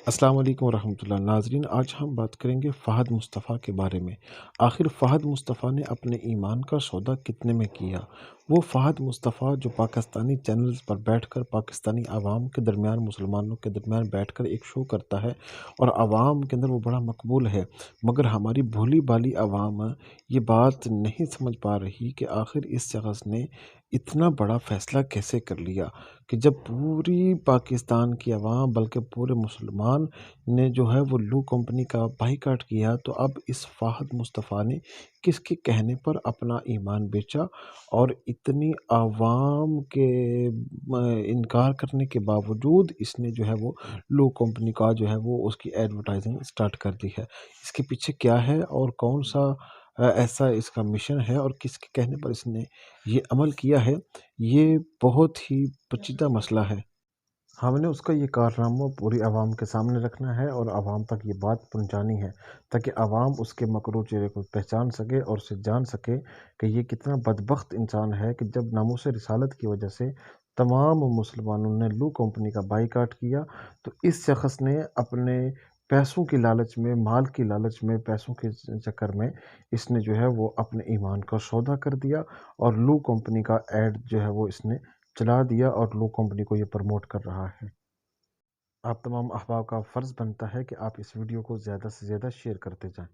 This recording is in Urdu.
السلام علیکم ورحمۃ اللہ ناظرین، آج ہم بات کریں گے فہد مصطفیٰ کے بارے میں۔ آخر فہد مصطفیٰ نے اپنے ایمان کا سودا کتنے میں کیا؟ وہ فہد مصطفیٰ جو پاکستانی چینلز پر بیٹھ کر پاکستانی عوام کے درمیان، مسلمانوں کے درمیان بیٹھ کر ایک شو کرتا ہے اور عوام کے اندر وہ بڑا مقبول ہے، مگر ہماری بھولی بالی عوام یہ بات نہیں سمجھ پا رہی کہ آخر اس شخص نے اتنا بڑا فیصلہ کیسے کر لیا کہ جب پوری پاکستان کی عوام بلکہ پورے مسلمان نے جو ہے وہ لو کمپنی کا بائیکاٹ کیا، تو اب اس فہد مصطفیٰ نے کس کے کہنے پر اپنا ایمان بیچا اور اتنی عوام کے انکار کرنے کے باوجود اس نے جو ہے وہ لو کمپنی کا جو ہے وہ اس کی ایڈورٹائزنگ اسٹارٹ کر دی ہے۔ اس کے پیچھے کیا ہے اور کون سا ایسا اس کا مشن ہے اور کس کے کہنے پر اس نے یہ عمل کیا ہے، یہ بہت ہی پیچیدہ مسئلہ ہے۔ ہم نے اس کا یہ کارنامہ پوری عوام کے سامنے رکھنا ہے اور عوام تک یہ بات پہنچانی ہے تاکہ عوام اس کے مکرو چہرے کو پہچان سکے اور اسے جان سکے کہ یہ کتنا بدبخت انسان ہے کہ جب ناموس رسالت کی وجہ سے تمام مسلمانوں نے لو کمپنی کا بائیکاٹ کیا، تو اس شخص نے اپنے پیسوں کی لالچ میں، مال کی لالچ میں، پیسوں کے چکر میں اس نے جو ہے وہ اپنے ایمان کا سودا کر دیا اور لو کمپنی کا ایڈ جو ہے وہ اس نے چلا دیا اور لو کمپنی کو یہ پروموٹ کر رہا ہے۔ آپ تمام احباب کا فرض بنتا ہے کہ آپ اس ویڈیو کو زیادہ سے زیادہ شیئر کرتے جائیں۔